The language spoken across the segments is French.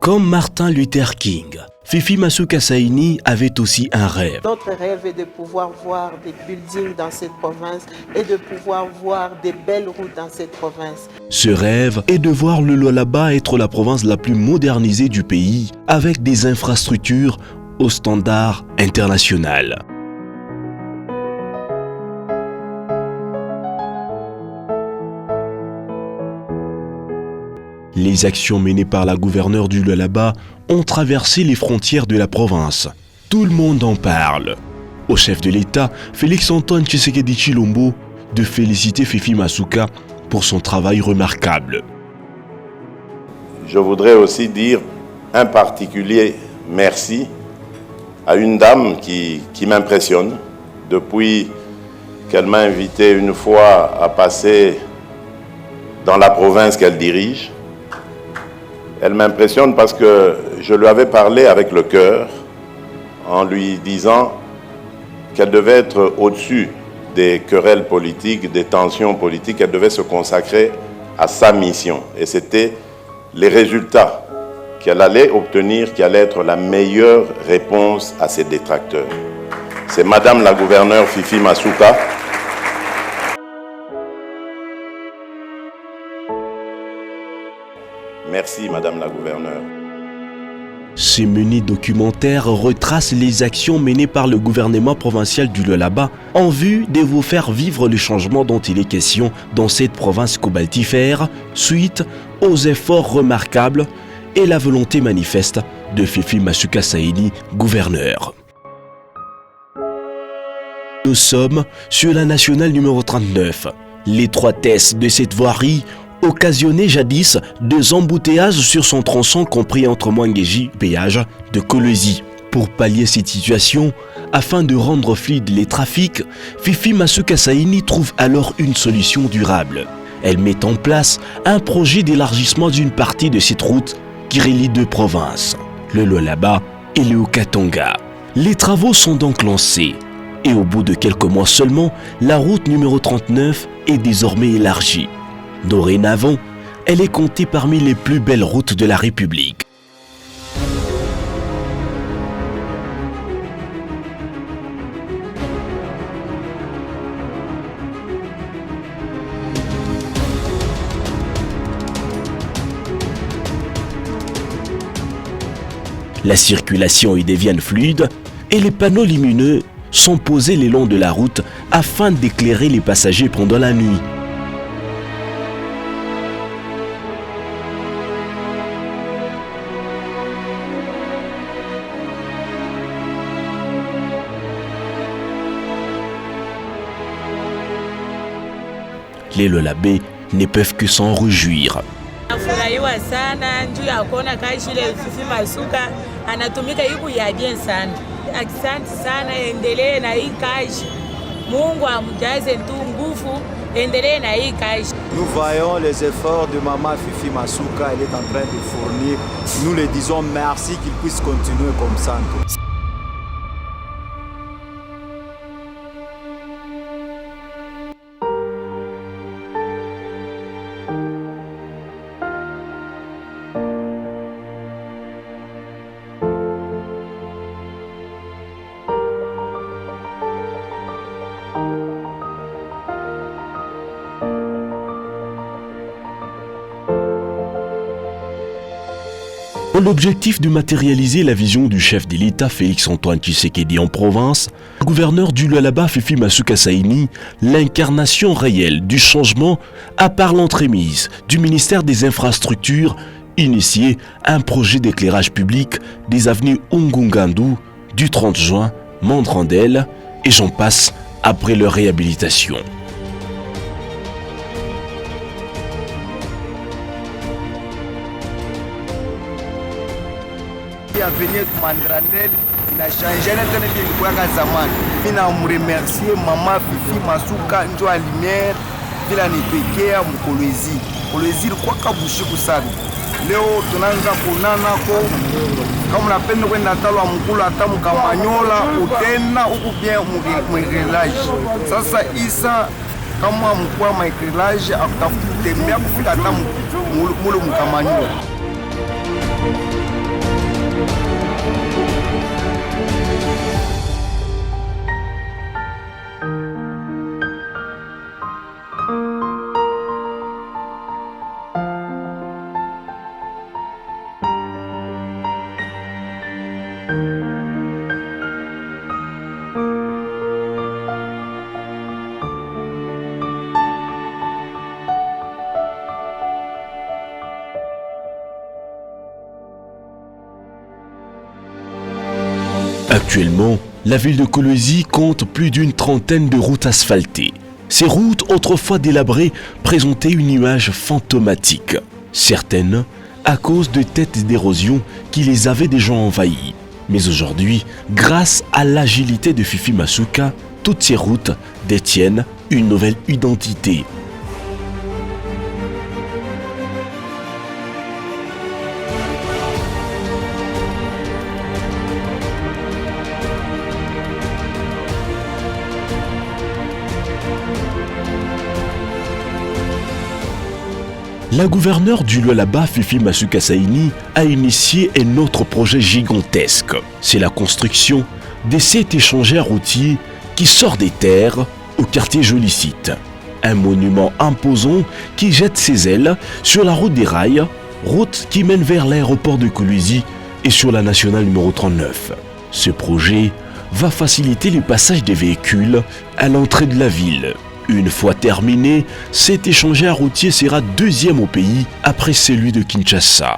Comme Martin Luther King, Fifi Masuka Saini avait aussi un rêve. Notre rêve est de pouvoir voir des buildings dans cette province et de pouvoir voir des belles routes dans cette province. Ce rêve est de voir le Lualaba être la province la plus modernisée du pays, avec des infrastructures au standard international. Les actions menées par la gouverneure du Lualaba ont traversé les frontières de la province. Tout le monde en parle. Au chef de l'État, Félix-Antoine Tshisekedi Tshilombo, de féliciter Fifi Masuka pour son travail remarquable. Je voudrais aussi dire un particulier merci à une dame qui m'impressionne depuis qu'elle m'a invité une fois à passer dans la province qu'elle dirige. Elle m'impressionne parce que je lui avais parlé avec le cœur en lui disant qu'elle devait être au-dessus des querelles politiques, des tensions politiques. Elle devait se consacrer à sa mission. Et c'était les résultats qu'elle allait obtenir qui allaient être la meilleure réponse à ses détracteurs. C'est Madame la gouverneure Fifi Masuka. Merci, Madame la gouverneure. Ces menus documentaires retracent les actions menées par le gouvernement provincial du Lualaba en vue de vous faire vivre le changement dont il est question dans cette province cobaltifère, suite aux efforts remarquables et la volonté manifeste de Fifi Masuka Saini, gouverneur. Nous sommes sur la nationale numéro 39. L'étroitesse de cette voirie occasionnait jadis des embouteillages sur son tronçon compris entre Mwangeji et péage de Kolwezi. Pour pallier cette situation, afin de rendre fluides les trafics, Fifi Masuka Saini trouve alors une solution durable. Elle met en place un projet d'élargissement d'une partie de cette route qui relie deux provinces, le Lualaba et le Haut-Katanga. Les travaux sont donc lancés et au bout de quelques mois seulement, la route numéro 39 est désormais élargie. Dorénavant, elle est comptée parmi les plus belles routes de la République. La circulation y devient fluide et les panneaux lumineux sont posés le long de la route afin d'éclairer les passagers pendant la nuit. Les Lualabais ne peuvent que s'en réjouir. Nafurahiwa sana juu ya kuona kazi ile Fifi Masuka anatumika yuko ya bien sana. Asante sana, endelee na hii kazi. Mungu amjaze tu nguvu, endelee na hii kazi. Nous voyons les efforts de maman Fifi Masuka, elle est en train de fournir. Nous le disons merci qu'il puisse continuer comme ça. Dans l'objectif de matérialiser la vision du chef de l'État Félix-Antoine Tshisekedi en province, le gouverneur du Lualaba Fifi Masuka Saini, l'incarnation réelle du changement, a par l'entremise du ministère des Infrastructures initié un projet d'éclairage public des avenues Ungungandu, du 30 juin, Mandrandel et j'en passe après leur réhabilitation. Avenue Mandrandel na changer na tena ilikuwa zamani. Mimi namremercier mama Fifi Masuka njo a lumière bila nipekea mkolwezi. Kolwezi ilikuwa kabushiku sana. Leo tunaanza kunana ko kama unapenda kwenda talwa mkulu hata mkamanyola utena huku bien mwigelage. Sasa isa kama mkuu mwigelage akutafutembea kufika hata mulu mkamanyola. Actuellement, la ville de Kolwezi compte plus d'une trentaine de routes asphaltées. Ces routes, autrefois délabrées, présentaient une image fantomatique. Certaines à cause de têtes d'érosion qui les avaient déjà envahies. Mais aujourd'hui, grâce à l'agilité de Fifi Masuka, toutes ces routes détiennent une nouvelle identité. La gouverneure du Lualaba, Fifi Masuka Saini, a initié un autre projet gigantesque. C'est la construction de cet échangeur routier qui sort des terres au quartier Jolicite. Un monument imposant qui jette ses ailes sur la route des rails, route qui mène vers l'aéroport de Kolwezi et sur la nationale numéro 39. Ce projet va faciliter le passage des véhicules à l'entrée de la ville. Une fois terminé, cet échangeur routier sera deuxième au pays après celui de Kinshasa.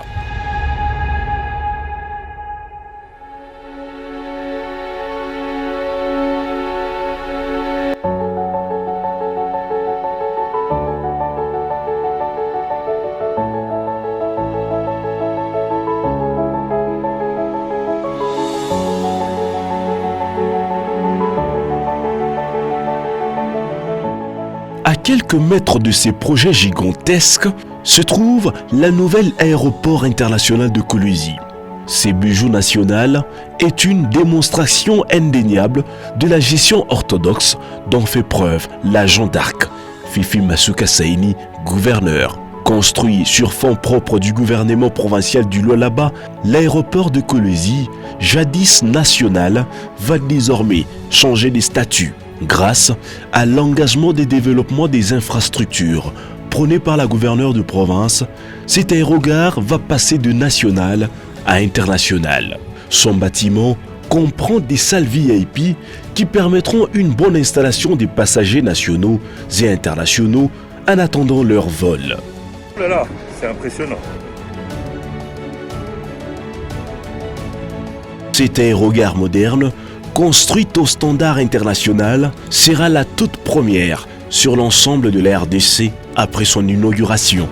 À quelques mètres de ces projets gigantesques se trouve la nouvelle aéroport international de Kolwezi. Ce bijou national est une démonstration indéniable de la gestion orthodoxe dont fait preuve l'agent d'arc, Fifi Masuka Saini, gouverneur. Construit sur fonds propres du gouvernement provincial du Lualaba, l'aéroport de Kolwezi, jadis national, va désormais changer de statut grâce à l'engagement des développements des infrastructures prôné par la gouverneure de province. Cet aérogare va passer de national à international. Son bâtiment comprend des salles VIP qui permettront une bonne installation des passagers nationaux et internationaux en attendant leur vol. Oh là là, c'est impressionnant. Cet aérogare moderne, construite au standard international, sera la toute première sur l'ensemble de la RDC après son inauguration.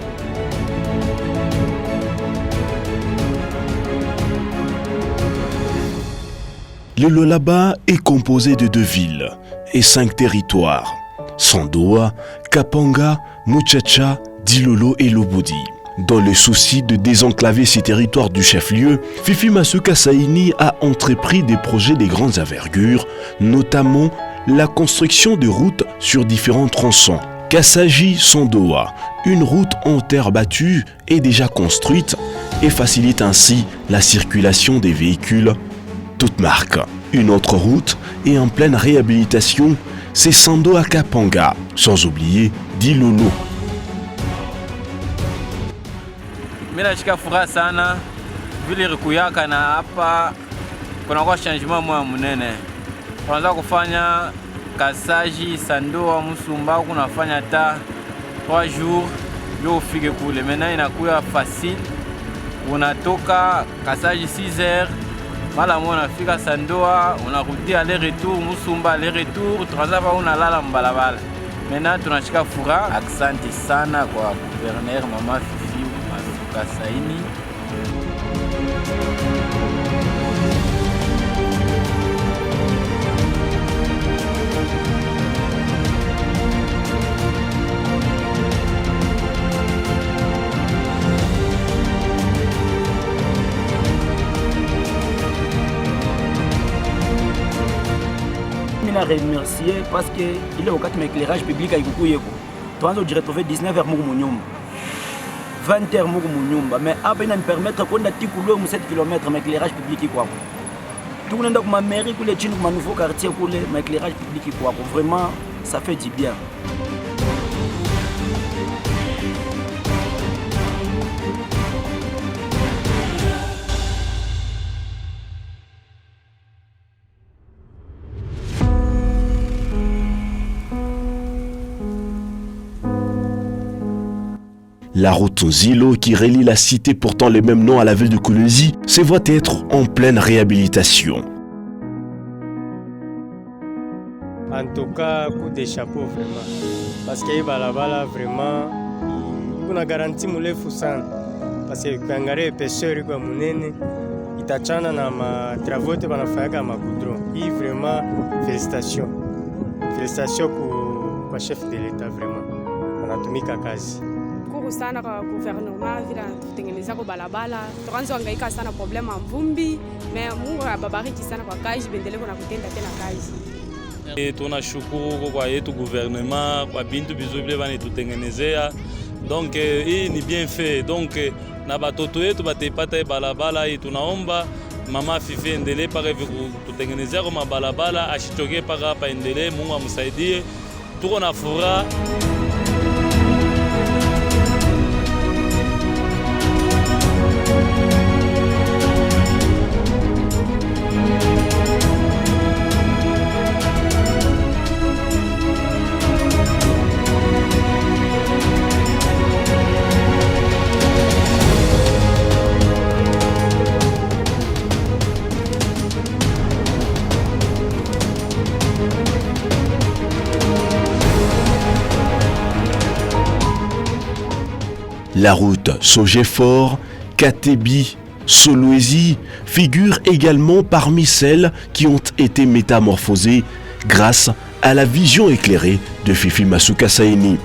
Le Lualaba est composé de 2 villes et 5 territoires: Sandoa, Kapanga, Muchacha, Dilolo et Lobodi. Dans le souci de désenclaver ces territoires du chef-lieu, Fifi Masuka Saini a entrepris des projets de grandes envergures, notamment la construction de routes sur différents tronçons. Kassaji-Sandoa, une route en terre battue, est déjà construite et facilite ainsi la circulation des véhicules toutes marques. Une autre route est en pleine réhabilitation, c'est Sandoa-Kapanga, sans oublier Dilolo. Mimi nashika furaha sana vile rikuyaka na hapa kunakuwa changement moya munene. Tunaanza kufanya Kassaji, Sandoa, Musumba, kunafanya ta 3 jours ndio ufike kule. Maintenant inakuwa facile. Unatoka Kassaji 6h, mala moja unafika Sandoa, unarudia aller-retour, Musumba aller-retour, tunaanza pa unalala mbalabala. Maintenant tunashika furaha. Asante sana kwa gouverneur Mama Fifi Masuka Saini. Mina remercier parce que il est au 4 éclairage public aikukuyeko. Tuanzo jiretrouver 19h mugu munyumba. 20h mugu munyumba mais hapa ina permettre kwenda tikulo mu 7 km éclairage public kwako. Tunaenda kuma mairie kule chini kuma nouveau quartier kule éclairage public kwako. Vraiment ça fait du bien. La route Zilo qui relie la cité portant le même nom à la ville de Kolwezi se voit être en pleine réhabilitation. En tout cas, coup de chapeau vraiment. Parce que balabala vraiment, kuna garanti mrefu sana. Parce que kuangalia pêcheur iko munene, itachana na matravaux yote wanafanya makudron. Hii vraiment félicitations. Félicitations kwa chef de l'État vraiment. Wanatumika kazi. Kuru sana kwa gouvernement vile tutengeneza kwa balabala. Tuanze hangaika sana problema mvumbi, mais Mungu ababariki sana kwa kazi, bendelee na kutenda tena kazi. Tunashukuru kwa yetu gouvernement kwa bintu bizuri vile banitutengenezea. Donc hii ni bien fait. Donc na batoto yetu batepata balabala hii, tunaomba mama Fifi endelee paka kututengenezea kwa balabala, ashitoke paka hapa endelee, Mungu amsaidie. Tuko na furaha. La route Sogefort, Katebi, Solwezi figurent également parmi celles qui ont été métamorphosées grâce à la vision éclairée de Fifi Masuka Saini.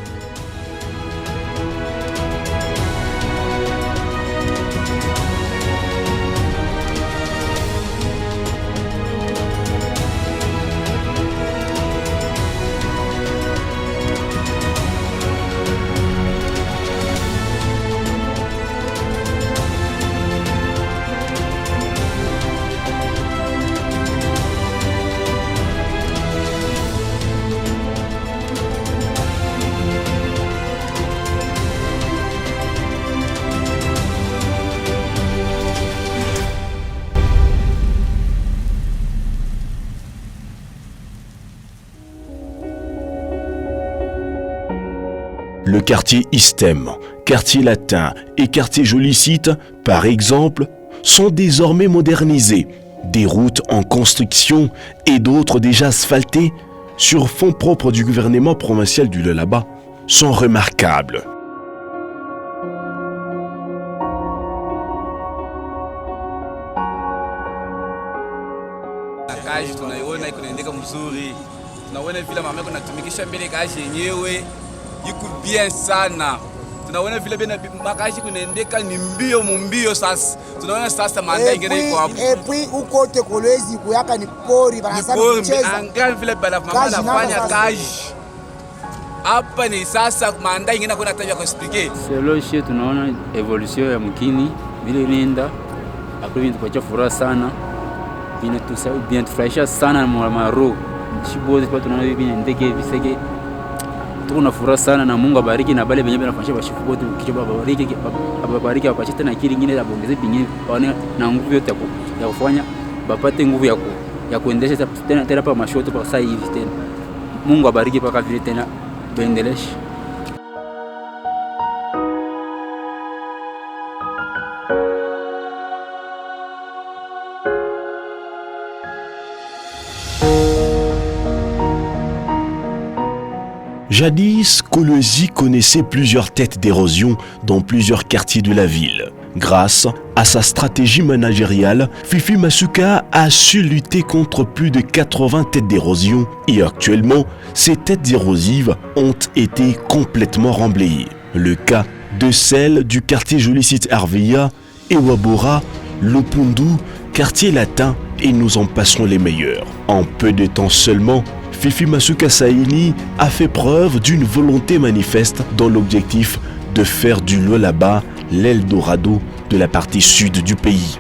Le quartier Istem, quartier latin et quartier Jolicite, par exemple, sont désormais modernisés. Des routes en construction et d'autres déjà asphaltées sur fonds propres du gouvernement provincial du Lualaba sont remarquables. Iko bien sana. Tunaona vile bena makazi kunaendeka ni mbio mumbio sasa. Tunaona sasa manda ingine iko hapo. Et puis uko te Kolwezi kuyaka ni pori banasana kucheza. Angalia vile bala mama anafanya kazi. Hapa ni sasa manda ingine kuna tabia kuexplique. Selo shie tunaona evolution ya mkini vile nenda. Hapo vitu kwa furaha sana. Bina tusau bien tufurahisha sana na maro. Shibozi kwa tunaona hivi ndege viseke. Tuna furaha sana na Mungu abariki na bale benye banafanya bashifu wote kichwa babariki apache tena kile kingine la bongeze pingine wana na nguvu yote ya kufanya bapate nguvu ya kuendesha tena pa mashoto pa sasa hivi tena. Mungu abariki paka vile tena bendeleshe. Jadis, Kolwezi connaissait plusieurs têtes d'érosion dans plusieurs quartiers de la ville. Grâce à sa stratégie managériale, Fifi Masuka a su lutter contre plus de 80 têtes d'érosion et actuellement, ces têtes érosives ont été complètement remblayées. Le cas de celle du quartier Jolicite Arveya, Ewabora, Lopundu, quartier latin et nous en passons les meilleurs. En peu de temps seulement, Fifi Masuka Saini a fait preuve d'une volonté manifeste dans l'objectif de faire du Lualaba l'Eldorado de la partie sud du pays.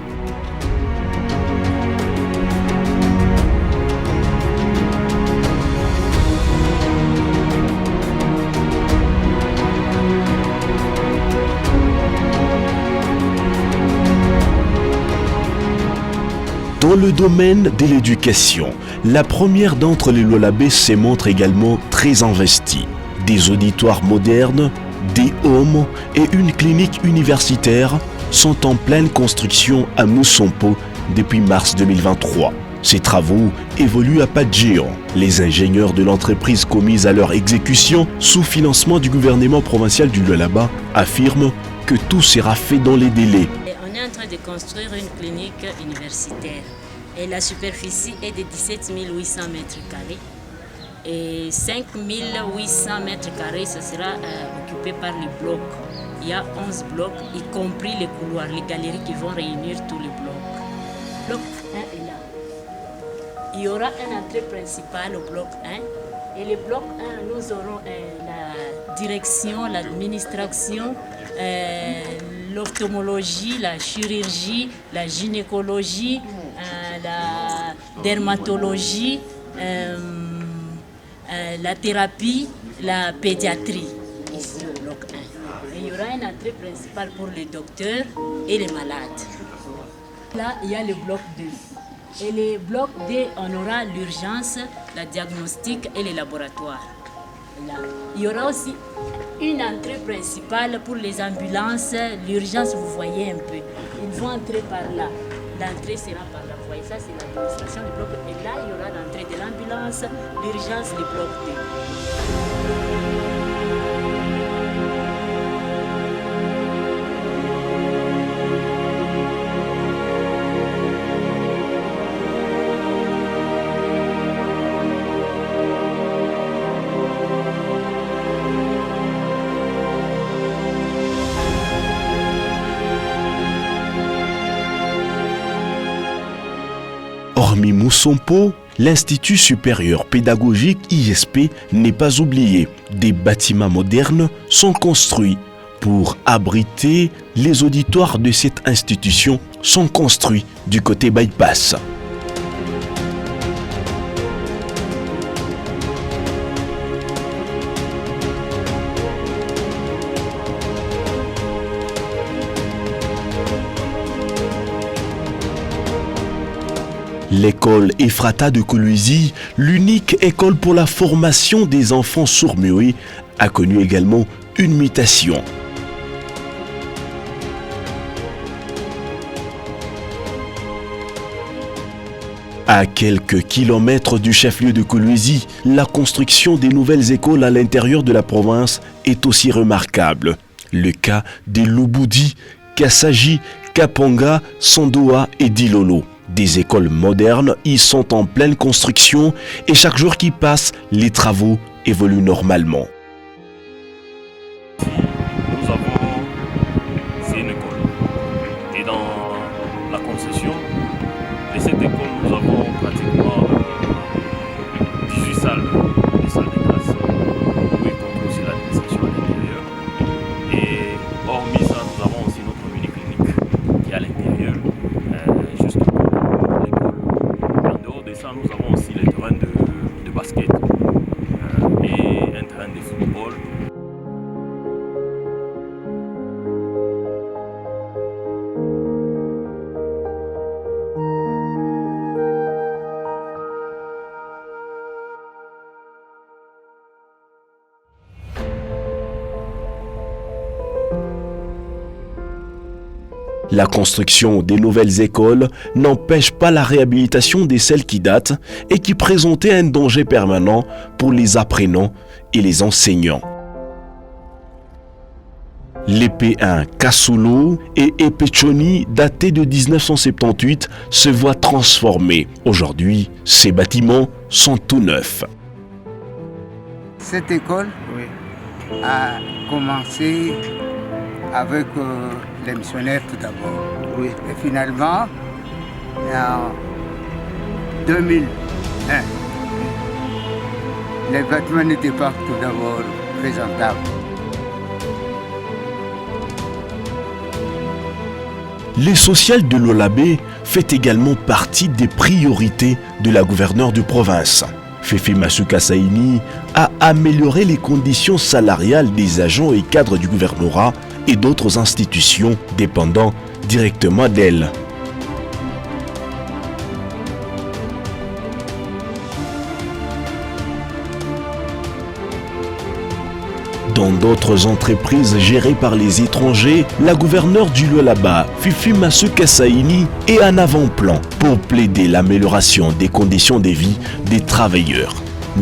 Dans le domaine de l'éducation, la première d'entre les Lualabais se montre également très investie. Des auditoires modernes, des homes et une clinique universitaire sont en pleine construction à Moussampo depuis mars 2023. Ces travaux évoluent à pas de géant. Les ingénieurs de l'entreprise commise à leur exécution, sous financement du gouvernement provincial du Lualaba, affirment que tout sera fait dans les délais. On est en train de construire une clinique universitaire et la superficie est de 17 800 mètres carrés. Et 5 800 mètres carrés, ce sera occupé par les blocs. Il y a 11 blocs, y compris les couloirs, les galeries qui vont réunir tous les blocs. Bloc 1 est là. Il y aura une entrée principale au bloc 1. Et le bloc 1, nous aurons la direction, l'administration, l'ophtalmologie, la chirurgie, la gynécologie, la dermatologie, la thérapie, la pédiatrie, ici au bloc 1. Et il y aura une entrée principale pour les docteurs et les malades. Là, il y a le bloc 2. Et le bloc 2, on aura l'urgence, la diagnostic et les laboratoires. Là. Il y aura aussi une entrée principale pour les ambulances. L'urgence, vous voyez un peu. Ils vont entrer par là. L'entrée sera par là. Vous voyez, ça, c'est l'administration du bloc. Et là, il y aura l'entrée de l'ambulance, l'urgence, le bloc 2. Hormis Moussompo, l'Institut supérieur pédagogique ISP n'est pas oublié. Des bâtiments modernes sont construits pour abriter les auditoires de cette institution, sont construits du côté bypass. L'école Ephrata de Kolwezi, l'unique école pour la formation des enfants sourds-muets, a connu également une mutation. À quelques kilomètres du chef-lieu de Kolwezi, la construction des nouvelles écoles à l'intérieur de la province est aussi remarquable. Le cas des Lubudi, Kassaji, Kapanga, Sandoa et Dilolo. Des écoles modernes y sont en pleine construction et chaque jour qui passe, les travaux évoluent normalement. Nous avons, c'est une école. Et dans la concession de cette école, nous avons pratiquement 18 salles, des salles de classe, où y compris aussi l'administration à l'intérieur. Et hormis ça, nous avons aussi notre mini-clinique qui est à l'intérieur, juste ça, nous avons aussi les terrains de basket et un terrain de football. La construction des nouvelles écoles n'empêche pas la réhabilitation de celles qui datent et qui présentaient un danger permanent pour les apprenants et les enseignants. Les P1 Kasulu et Epechoni, datés de 1978, se voient transformés. Aujourd'hui, ces bâtiments sont tout neufs. Cette école a commencé avec les missionnaires tout d'abord. Oui. Et finalement, en 2001, les bâtiments n'étaient pas tout d'abord présentables. Le social de l'Olabé fait également partie des priorités de la gouverneure de province. Fefe Masuka Saini a amélioré les conditions salariales des agents et cadres du gouvernorat et d'autres institutions dépendant directement d'elle. Dans d'autres entreprises gérées par les étrangers, la gouverneure du Lualaba, Fifi Masuka Saini, est en avant-plan pour plaider l'amélioration des conditions de vie des travailleurs.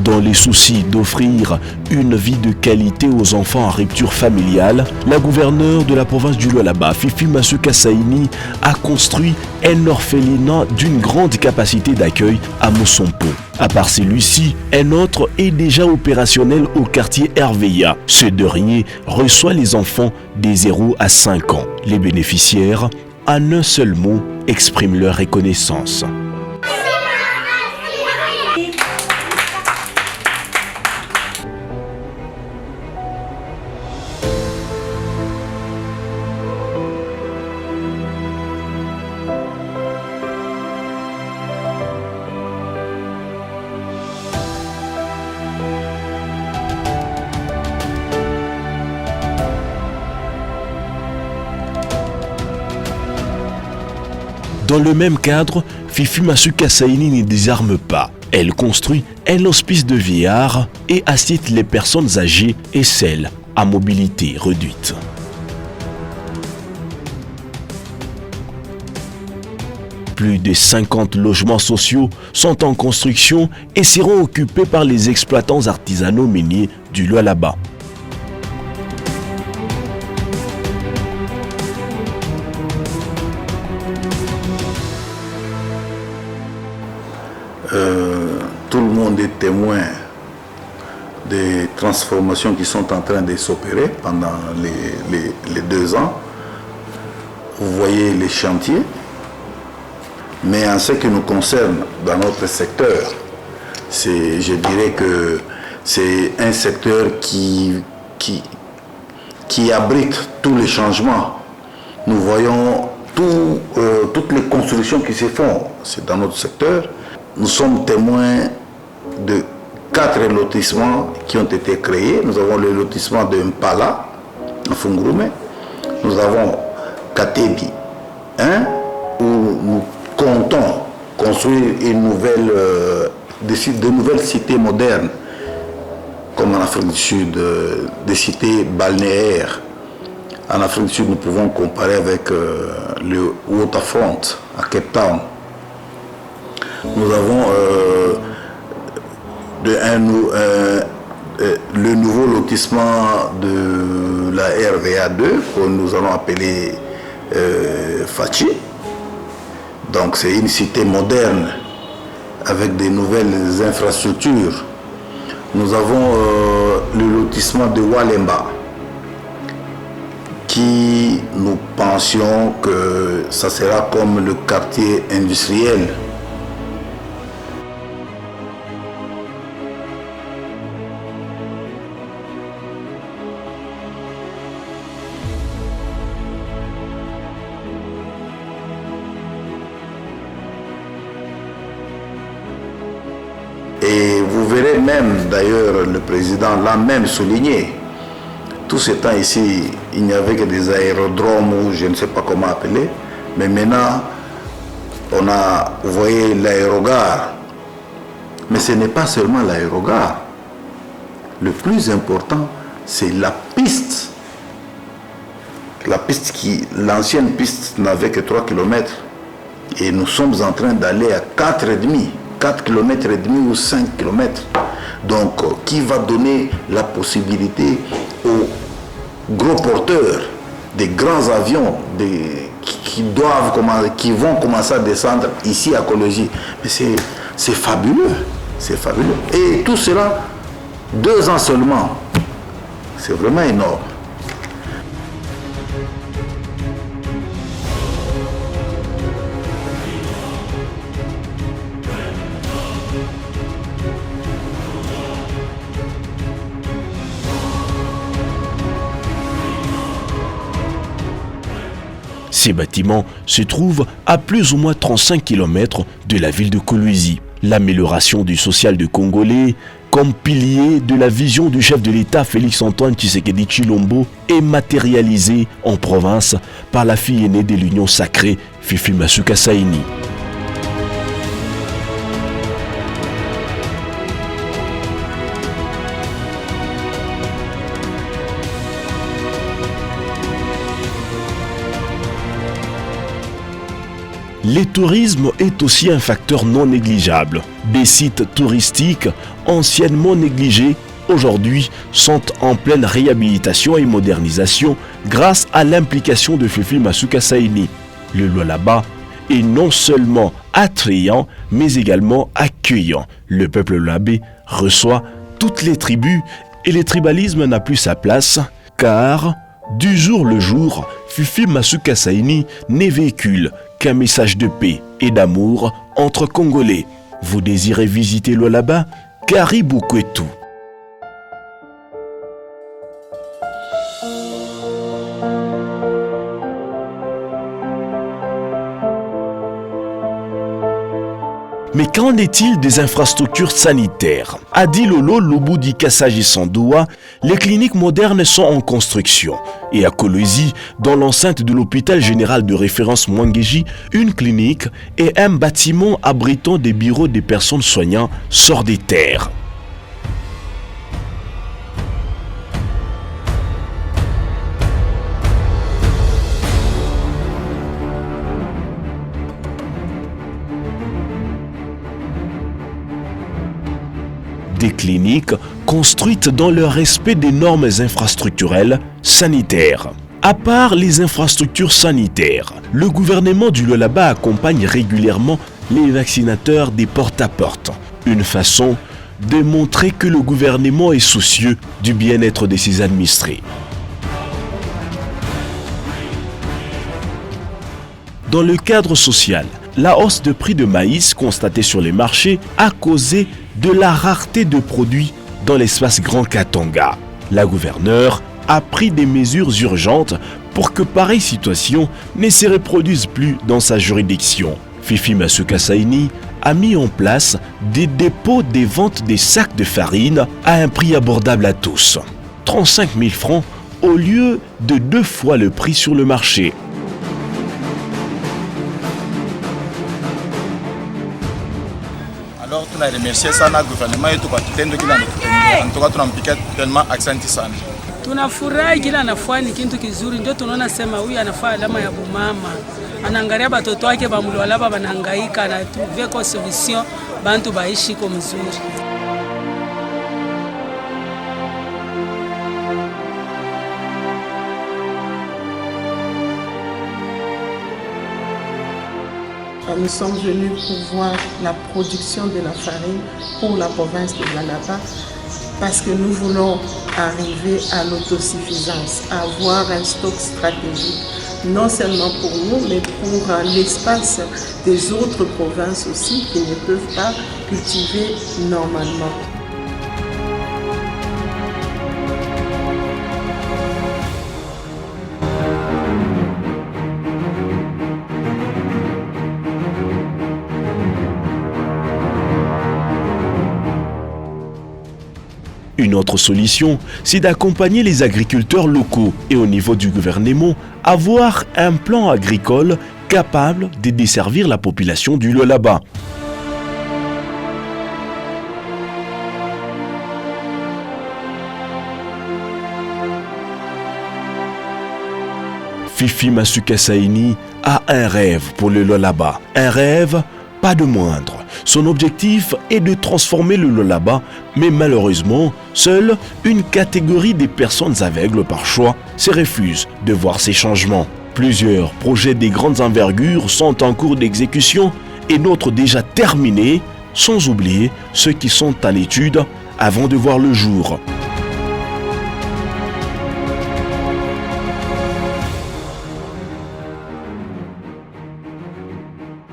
Dans les soucis d'offrir une vie de qualité aux enfants en rupture familiale, la gouverneure de la province du Lualaba, Fifi Masuka Saini, a construit un orphelinat d'une grande capacité d'accueil à Mosompo. À part celui-ci, un autre est déjà opérationnel au quartier Herveya. Ce dernier reçoit les enfants des 0 à 5 ans. Les bénéficiaires, en un seul mot, expriment leur reconnaissance. Dans le même cadre, Fifi Masuka Saini ne désarme pas. Elle construit un hospice de vieillards et assiste les personnes âgées et celles à mobilité réduite. Plus de 50 logements sociaux sont en construction et seront occupés par les exploitants artisanaux miniers du Lualaba. Tout le monde est témoin des transformations qui sont en train de s'opérer pendant les 2 ans. Vous voyez les chantiers, mais en ce qui nous concerne dans notre secteur, je dirais que c'est un secteur qui abrite tous les changements. Nous voyons toutes les constructions qui se font, c'est dans notre secteur. Nous sommes témoins de 4 lotissements qui ont été créés. Nous avons le lotissement de Mpala, en Fungurume. Nous avons Katebi 1, où nous comptons construire de nouvelles cités modernes, comme en Afrique du Sud, des cités balnéaires. En Afrique du Sud, nous pouvons comparer avec le Waterfront à Cape Town. Nous avons le nouveau lotissement de la RVA 2 que nous allons appeler Fachi. Donc c'est une cité moderne avec de nouvelles infrastructures. Nous avons le lotissement de Walemba qui nous pensions que ça sera comme le quartier industriel. Et vous verrez même, d'ailleurs, le président l'a même souligné. Tout ce temps ici, il n'y avait que des aérodromes ou je ne sais pas comment appeler. Mais maintenant, on a, vous voyez, l'aérogare. Mais ce n'est pas seulement l'aérogare. Le plus important, c'est la piste. La piste l'ancienne piste n'avait que 3 km. Et nous sommes en train d'aller à 4,5. 4 km et demi ou 5 km. Donc, qui va donner la possibilité aux gros porteurs des grands avions qui vont commencer à descendre ici à Kologi. Mais c'est fabuleux. C'est fabuleux. Et tout cela, 2 ans seulement. C'est vraiment énorme. Ces bâtiments se trouvent à plus ou moins 35 km de la ville de Kolwezi. L'amélioration du social de Congolais, comme pilier de la vision du chef de l'État Félix-Antoine Tshisekedi Tshilombo, est matérialisée en province par la fille aînée de l'Union sacrée, Fifi Masuka Saini. le tourisme est aussi un facteur non négligeable. Des sites touristiques anciennement négligés aujourd'hui sont en pleine réhabilitation et modernisation grâce à l'implication de Fifi Masuka Saini. Le Lualaba est non seulement attrayant mais également accueillant. Le peuple lualabé reçoit toutes les tribus et le tribalisme n'a plus sa place car du jour le jour, Fifi Masuka Saini ne véhicule qu'un message de paix et d'amour entre Congolais. Vous désirez visiter le Lualaba? Karibu kwetu. Mais qu'en est-il des infrastructures sanitaires? À Dilolo, Lubudi, Kassaji, Sandoua, les cliniques modernes sont en construction. Et à Kolwezi, dans l'enceinte de l'hôpital général de référence Mwangeji, une clinique et un bâtiment abritant des bureaux des personnes soignantes sortent des terres. Des cliniques construites dans le respect des normes infrastructurelles sanitaires. À part les infrastructures sanitaires, le gouvernement du Lualaba accompagne régulièrement les vaccinateurs des porte-à-porte. Une façon de montrer que le gouvernement est soucieux du bien-être de ses administrés. Dans le cadre social, la hausse de prix de maïs constatée sur les marchés a causé de la rareté de produits dans l'espace Grand Katanga. La gouverneure a pris des mesures urgentes pour que pareille situation ne se reproduise plus dans sa juridiction. Fifi Masuka Saini a mis en place des dépôts des ventes des sacs de farine à un prix abordable à tous. 35 000 francs au lieu de 2 fois le prix sur le marché. Alors tunaremercie sana gouvernement yetu kwa kitendo kile anatoka, tunampikia tellement asante sana. Tunafurahi kila anafanya ni kitu kizuri, ndio tunaona sema huyu anafaa alama ya bumama. Anaangalia batoto wake ba Lualaba banahangaika na tuveko solution bantu baishi kwa mzuri. Nous sommes venus pour voir la production de la farine pour la province de Lualaba parce que nous voulons arriver à l'autosuffisance, avoir un stock stratégique, non seulement pour nous, mais pour l'espace des autres provinces aussi qui ne peuvent pas cultiver normalement. Une autre solution, c'est d'accompagner les agriculteurs locaux et au niveau du gouvernement, avoir un plan agricole capable de desservir la population du Lualaba. Fifi Masuka Saini a un rêve pour le Lualaba, un rêve pas de moindre. Son objectif est de transformer le Lualaba, mais malheureusement, seule une catégorie des personnes aveugles par choix se refuse de voir ces changements. Plusieurs projets de grandes envergures sont en cours d'exécution et d'autres déjà terminés, sans oublier ceux qui sont à l'étude avant de voir le jour.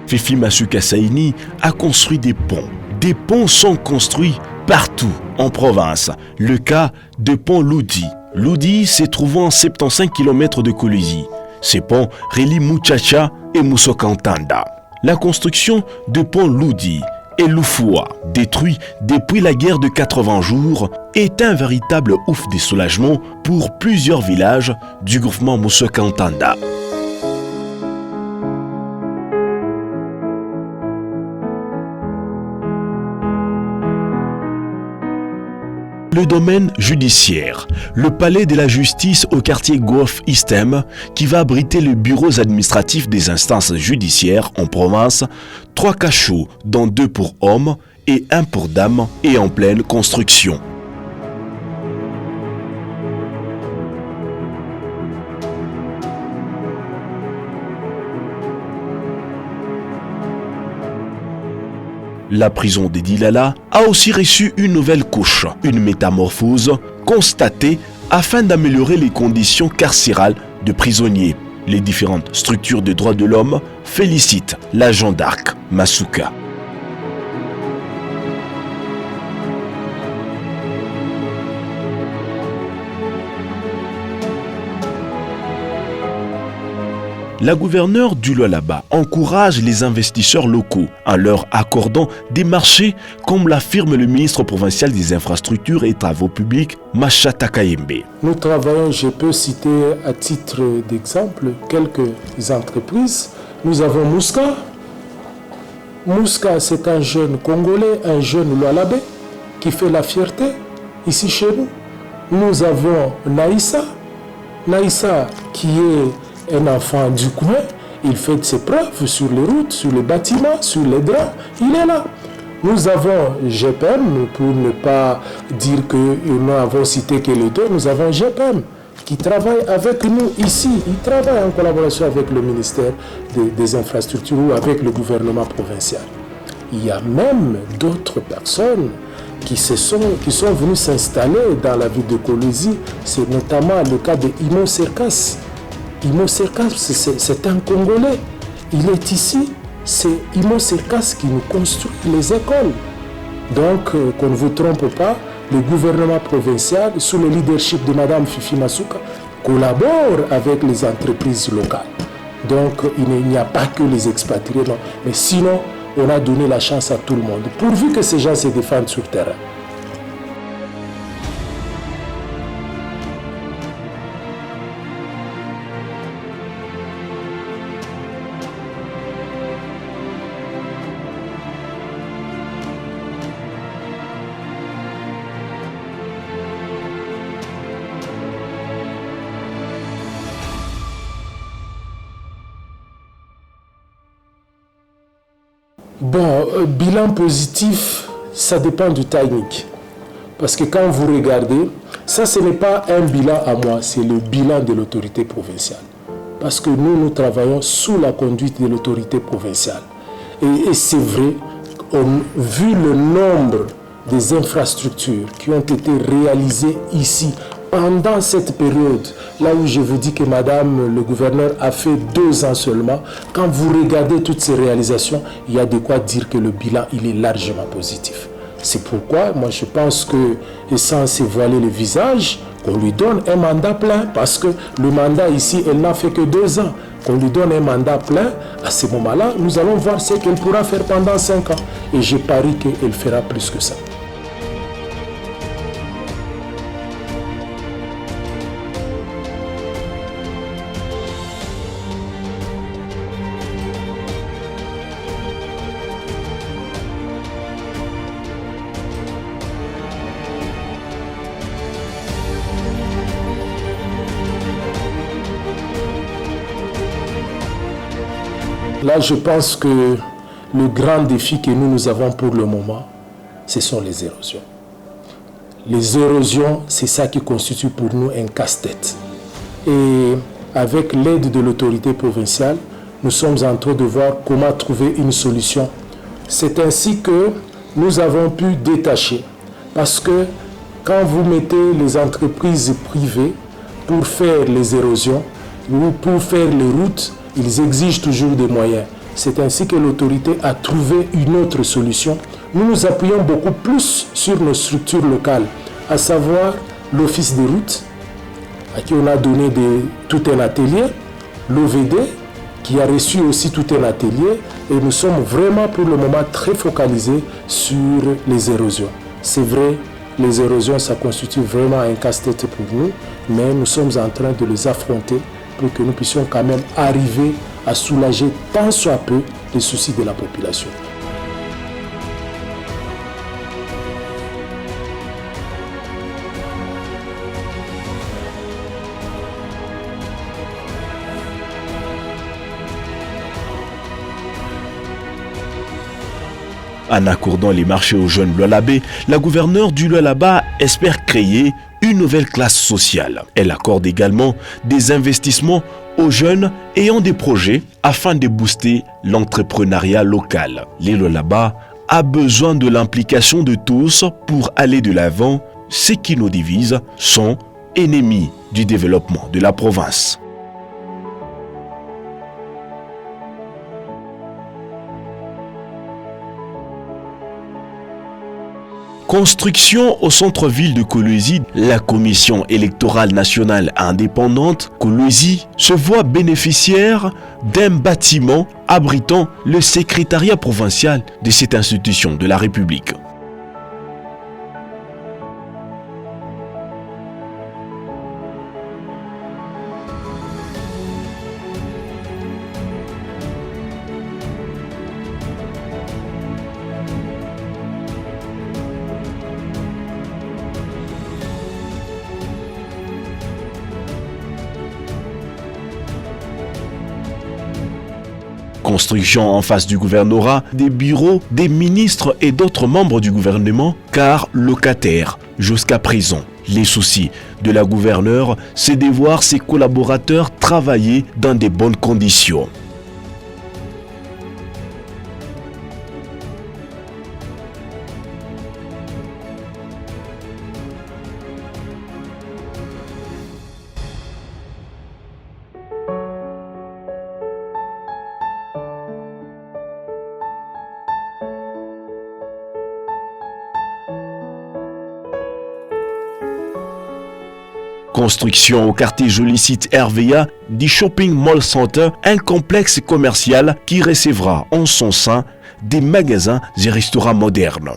Fifi Masuka Saini a construit des ponts. Des ponts sont construits partout en province. Le cas de pont Ludi. Ludi se trouvant à 75 km de Kolwezi. Ces ponts relient Muchacha et Musokantanda. La construction de pont Ludi et Lufua, détruit depuis la guerre de 80 jours, est un véritable ouf de soulagement pour plusieurs villages du groupement Musokantanda. Le Le domaine judiciaire, le palais de la justice au quartier Golf Eastem, qui va abriter les bureaux administratifs des instances judiciaires en province, 3 cachots, dont 2 pour hommes et 1 pour dames, et en pleine construction. La prison de Dilala a aussi reçu une nouvelle couche, une métamorphose constatée afin d'améliorer les conditions carcérales de prisonniers. Les différentes structures de droits de l'homme félicitent la Jeanne d'Arc Masuka. La gouverneure du Lualaba encourage les investisseurs locaux en leur accordant des marchés, comme l'affirme le ministre provincial des infrastructures et travaux publics, Machata Kayembe. Nous travaillons, je peux citer à titre d'exemple quelques entreprises. Nous avons Mouska. Mouska, c'est un jeune Congolais, un jeune Lualabé qui fait la fierté ici chez nous. Nous avons Naïssa. Naïssa qui est un enfant du coin, il fait ses preuves sur les routes, sur les bâtiments, sur les draps, il est là. Nous avons GPM, pour ne pas dire que nous avons cité que les deux, nous avons GPM qui travaille avec nous ici. Il travaille en collaboration avec le ministère des Infrastructures ou avec le gouvernement provincial. Il y a même d'autres personnes qui sont venues s'installer dans la ville de Kolwezi. C'est notamment le cas de Imo Serkas. Imo Serkas, c'est un Congolais. Il est ici. C'est Imo Serkas qui nous construit les écoles. Donc, qu'on ne vous trompe pas, le gouvernement provincial, sous le leadership de Mme Fifi Masuka, collabore avec les entreprises locales. Donc, il n'y a pas que les expatriés, non. Mais sinon, on a donné la chance à tout le monde, pourvu que ces gens se défendent sur terrain. Bon, bilan positif, ça dépend du timing. Parce que quand vous regardez, ça ce n'est pas un bilan à moi, c'est le bilan de l'autorité provinciale. Parce que nous travaillons sous la conduite de l'autorité provinciale. Et c'est vrai, vu le nombre des infrastructures qui ont été réalisées ici, pendant cette période, là où je vous dis que Madame le gouverneur a fait 2 ans seulement, quand vous regardez toutes ces réalisations, il y a de quoi dire que le bilan il est largement positif. C'est pourquoi moi je pense que, sans se voiler le visage, qu'on lui donne un mandat plein, parce que le mandat ici, elle n'a fait que 2 ans. Qu'on lui donne un mandat plein, à ce moment-là, nous allons voir ce qu'elle pourra faire pendant 5 ans. Et je parie qu'elle fera plus que ça. Là, je pense que le grand défi que nous avons pour le moment, ce sont les érosions. Les érosions, c'est ça qui constitue pour nous un casse-tête. Et avec l'aide de l'autorité provinciale, nous sommes en train de voir comment trouver une solution. C'est ainsi que nous avons pu détacher. Parce que quand vous mettez les entreprises privées pour faire les érosions ou pour faire les routes, ils exigent toujours des moyens. C'est ainsi que l'autorité a trouvé une autre solution. Nous nous appuyons beaucoup plus sur nos structures locales, à savoir l'Office des routes, à qui on a donné tout un atelier, l'OVD, qui a reçu aussi tout un atelier, et nous sommes vraiment pour le moment très focalisés sur les érosions. C'est vrai, les érosions, ça constitue vraiment un casse-tête pour nous, mais nous sommes en train de les affronter pour que nous puissions quand même arriver à soulager tant soit peu les soucis de la population. En accordant les marchés aux jeunes Lualabé, la gouverneure du Lualaba espère créer une nouvelle classe sociale. Elle accorde également des investissements aux jeunes ayant des projets afin de booster l'entrepreneuriat local. Les Lualaba a besoin de l'implication de tous pour aller de l'avant. Ceux qui nous divisent sont ennemis du développement de la province. Construction au centre-ville de Kolwezi, la Commission électorale nationale indépendante Kolwezi se voit bénéficiaire d'un bâtiment abritant le secrétariat provincial de cette institution de la République. Construction en face du gouvernorat, des bureaux, des ministres et d'autres membres du gouvernement, car locataires jusqu'à présent. Les soucis de la gouverneure, c'est de voir ses collaborateurs travailler dans de bonnes conditions. Construction au quartier Jolicite RVA du Shopping Mall Center, un complexe commercial qui recevra en son sein des magasins et restaurants modernes.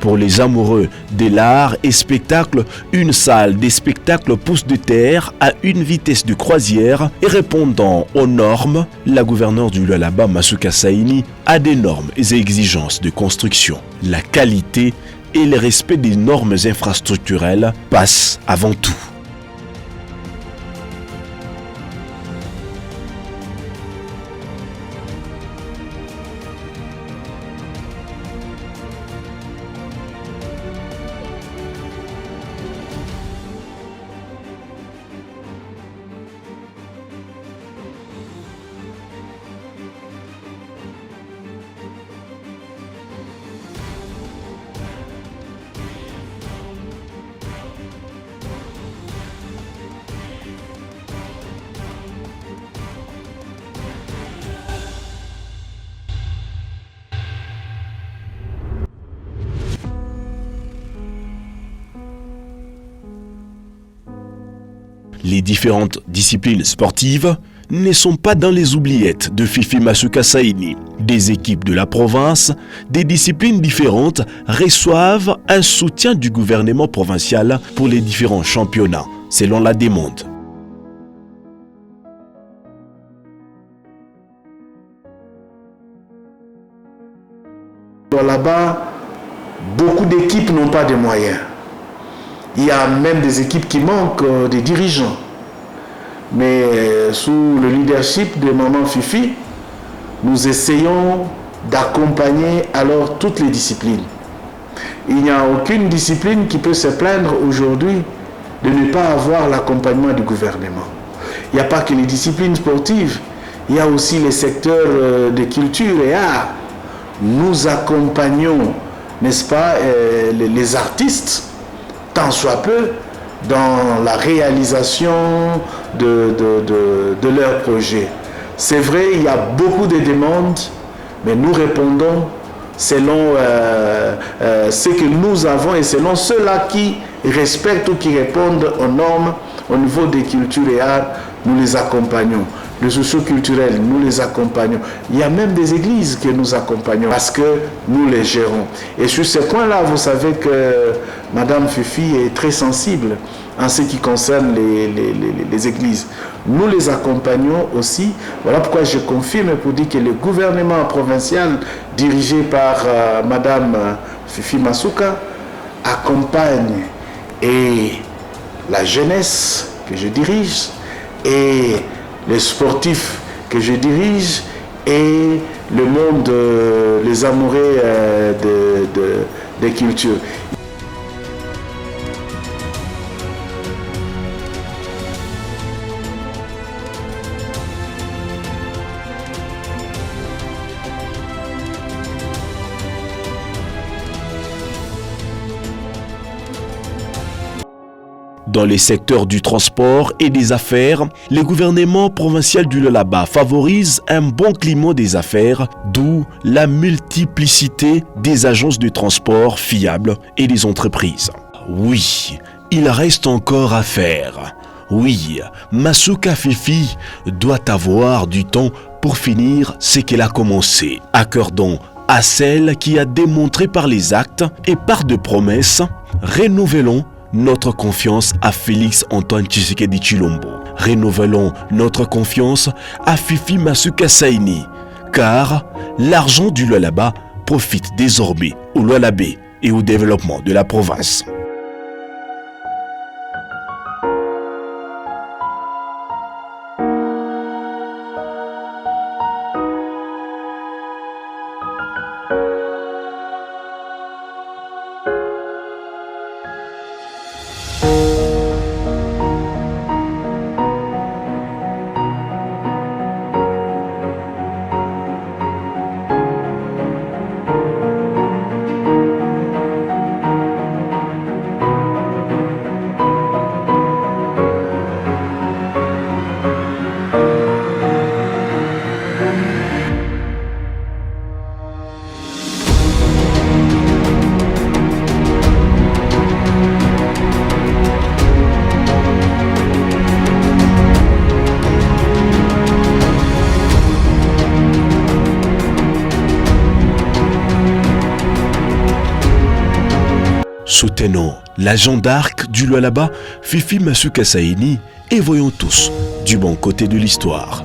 Pour les amoureux de l'art et spectacle, une salle des spectacles pousse de terre à une vitesse de croisière et répondant aux normes, la gouverneure du Lualaba, Masuka Saini, a des normes et exigences de construction. La qualité et le respect des normes infrastructurelles passent avant tout. Les différentes disciplines sportives ne sont pas dans les oubliettes de Fifi Masuka Saini. Des équipes de la province, des disciplines différentes reçoivent un soutien du gouvernement provincial pour les différents championnats, selon la demande. Là-bas, beaucoup d'équipes n'ont pas de moyens. Il y a même des équipes qui manquent des dirigeants. Mais sous le leadership de Maman Fifi, nous essayons d'accompagner alors toutes les disciplines. Il n'y a aucune discipline qui peut se plaindre aujourd'hui de ne pas avoir l'accompagnement du gouvernement. Il n'y a pas que les disciplines sportives, il y a aussi les secteurs de culture et art. Nous accompagnons, n'est-ce pas, les artistes, tant soit peu, dans la réalisation de leurs projets. C'est vrai, il y a beaucoup de demandes, mais nous répondons selon ce que nous avons et selon ceux-là qui respectent ou qui répondent aux normes Au niveau des cultures et arts, nous les accompagnons. Le socio-culturel, nous les accompagnons. Il y a même des églises que nous accompagnons parce que nous les gérons. Et sur ce point-là, vous savez que Madame Fifi est très sensible en ce qui concerne les églises. Nous les accompagnons aussi. Voilà pourquoi je confirme pour dire que le gouvernement provincial dirigé par Madame Fifi Masuka accompagne et la jeunesse que je dirige et les sportifs que je dirige et le monde, les amoureux des cultures. Dans les secteurs du transport et des affaires, le gouvernement provincial du Lualaba favorise un bon climat des affaires, d'où la multiplicité des agences de transport fiables et des entreprises. Oui, il reste encore à faire. Oui, Masuka Fifi doit avoir du temps pour finir ce qu'elle a commencé. Accordons à celle qui a démontré par les actes et par de promesses, renouvelons notre confiance à Félix Antoine Tshisekedi Tshilombo. Renouvelons notre confiance à Fifi Masuka Saini, car l'argent du Lualaba profite désormais au Lualabé et au développement de la province. Soutenons la Jeanne d'Arc du Lualaba, Fifi Masuka Saini, et voyons tous du bon côté de l'histoire.